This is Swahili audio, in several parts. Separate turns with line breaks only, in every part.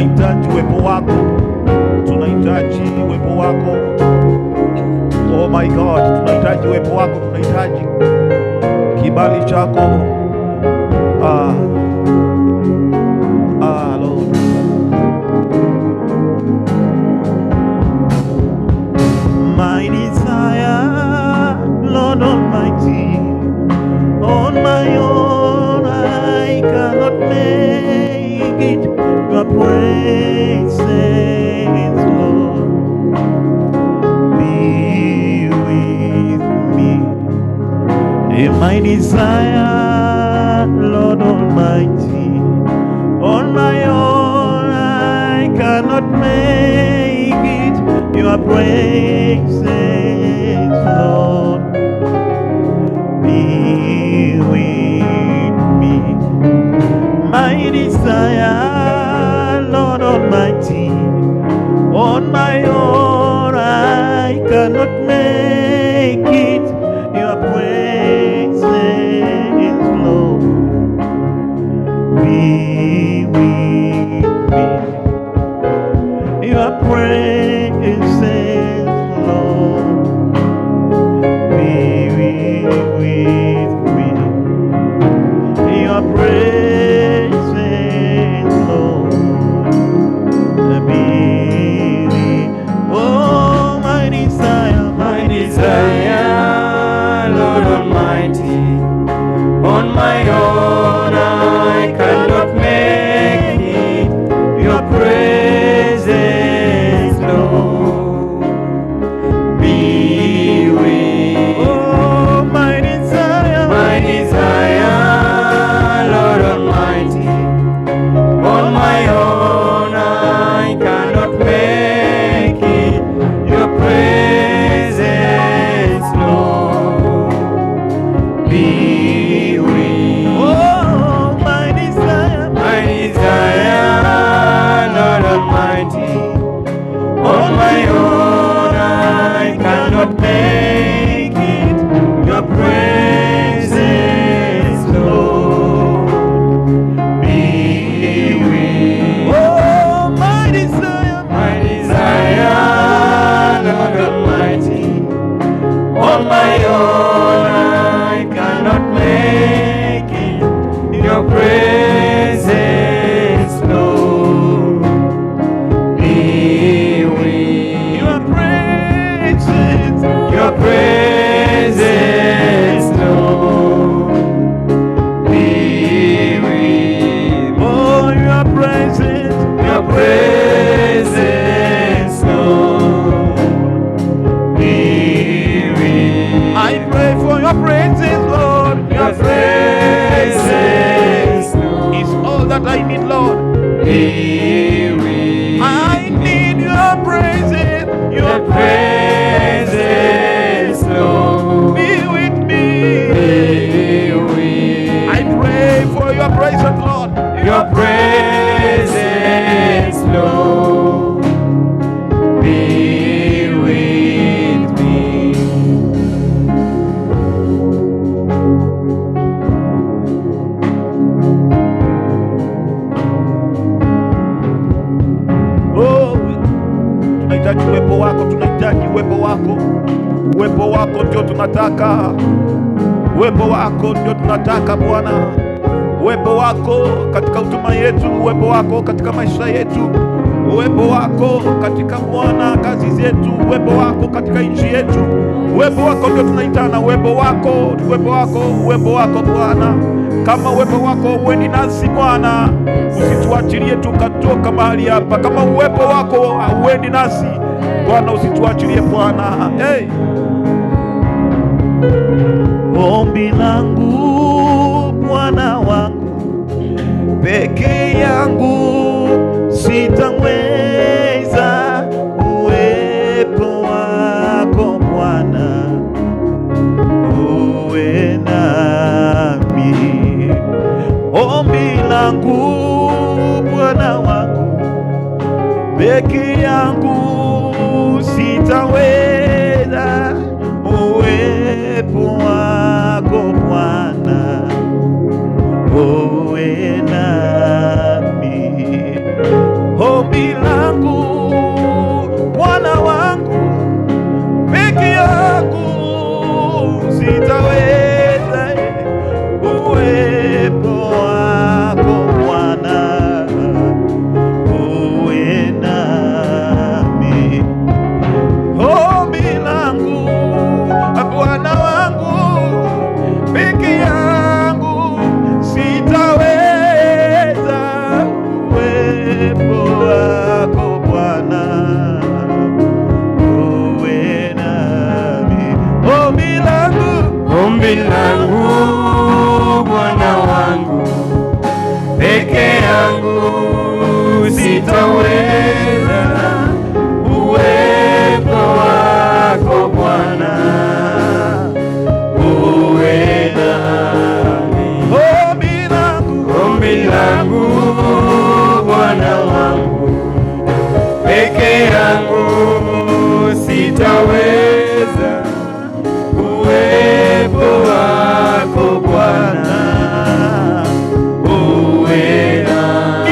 tunahitaji uwepo wako, tunahitaji uwepo wako. Oh my God, tunahitaji uwepo wako, tunahitaji kibali chako. Lord. My desire, Lord Almighty, on my own I cannot make it. Your presence, Lord, be with me. In my desire, Lord Almighty, on my own I cannot make it. Your presence, Lord, be with me. My desire, Lord Almighty, on my own I cannot make it. Your presence, Lord, be with me. Your presence, Lord, be with me. Your presence, Lord, be with. Oh, my desire,
Lord Almighty, on my own I cannot make it. Your presence, Lord, be with.
oh, my desire,
Lord Almighty, on my own I cannot make it. Your presence, Lord, be with.
oh, my desire,
Lord Almighty, on my own I cannot make it. Your presence, Lord, be with.
oh, my desire,
Lord Almighty, on my own I cannot make it. Your presence, Lord, be with.
your presence,
Your presence, Lord, be with.
oh, your presence,
Your presence, Lord, be with.
I pray for your presence, Lord.
Your presence, Lord,
is all that I need, Lord.
be with.
I need your presence,
Your presence, Lord,
be with me.
be with.
I pray for your presence, Lord.
Your presence, Lord, be with me.
Oh, tunahitaji uwepo wako, tunahitaji uwepo wako. Uwepo wako ndio tunataka, uwepo wako ndio tunataka Bwana. Uwepo wako katika huduma yetu, uwepo wako katika maisha yetu, uwepo wako katika Bwana kazi zetu, uwepo wako katika nchi yetu. Uwepo wako ndio tunaitana, uwepo wako, uwepo wako, uwepo wako Bwana. Kama uwepo wako uendi nasi Bwana, usituachilie tukatoka mahali hapa. Kama uwepo wako hauendi nasi Bwana, usituachilie Bwana. Hey. Ombi langu Bwana wangu, peke yangu sitaweza, uwepo wako Bwana uwe nami. Ombi langu Bwana wangu, peke yangu sitaweza, uwepo wako Bwana uwe nami. Oh, wako Bwana, uwe nami.
Ombi langu Bwana wangu, peke yangu sitaweza, uwepo wako Bwana uwe nami. Ombi langu Bwana wangu, peke yangu sitaweza, uwepo wako Bwana uwe nami.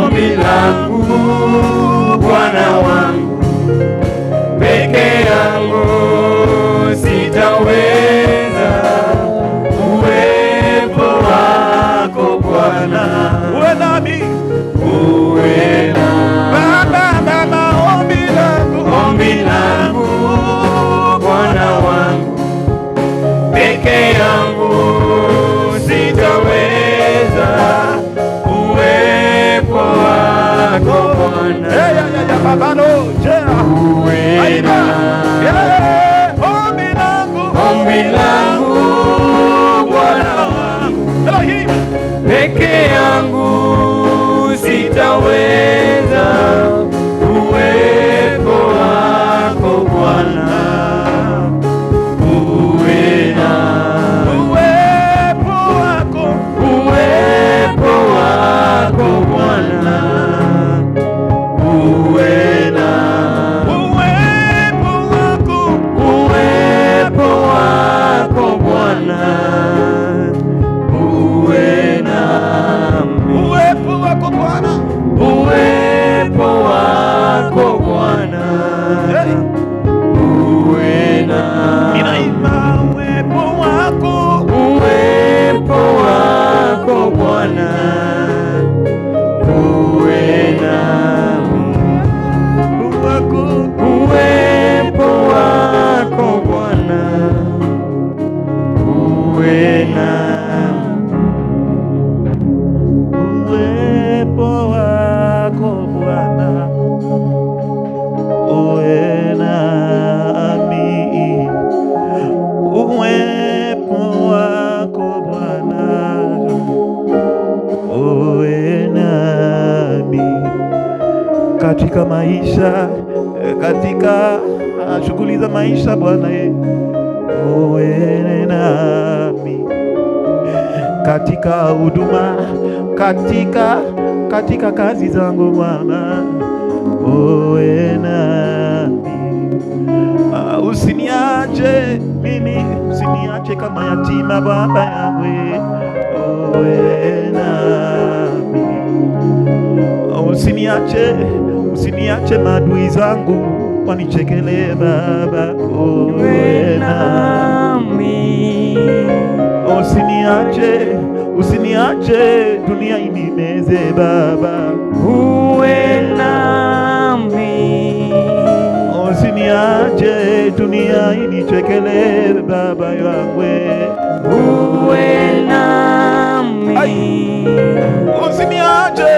Ombi langu Bwana wangu, peke yangu sitaweza, uwepo wako Bwana
uwe nami.
uwe nami. Ombi langu Bwana wangu, peke yangu sitaweza, uwepo wako Bwana uwe nami. Ombi langu Bwana wangu, peke yangu sitaweza, uwepo wako Bwana uwe nami. Uwepo wako Bwana uwe nami. Uwepo wako Bwana uwe nami. Uwepo wako Bwana uwe nami. Uwepo wako Bwana uwe nami. Uwepo wako Bwana uwe nami.
Uwepo wako Bwana uwe nami. Uwepo wako Bwana uwe nami katika maisha, katika shughuli za maisha Bwana, uwe nami katika huduma, katika kazi zangu Bwana, uwe nami. Usiniache mimi, usiniache kama yatima Baba yangu, uwe nami. Usiniache maadui zangu wanichekelee Baba, uwe nami. Usiniache dunia inimeze Baba,
uwe nami.
Usiniache dunia inichekelee Baba yangu,
uwe nami.
Usiniache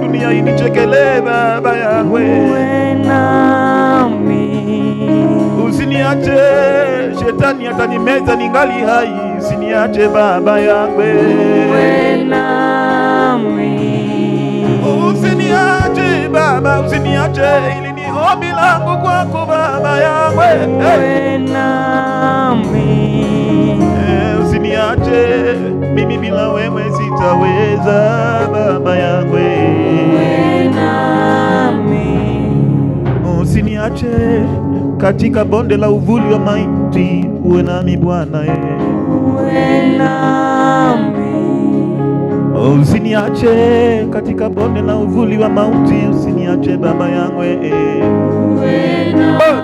dunia inichekelee Baba yangu,
uwe nami.
Usiniache shetani atanimeza ningali hai, usiniache Baba yangu,
uwe nami.
Usiniache Baba, usiniache, ili ni ombi langu kwako Baba yangu,
uwe nami.
Usiniache mimi, bila wewe sitaweza Baba yangu,
uwe nami.
Usiniache katika bonde la uvuli wa mauti, uwe nami Bwana,
uwe nami.
Usiniache katika bonde la uvuli wa mauti, usiniache Baba yangu,
uwe nami.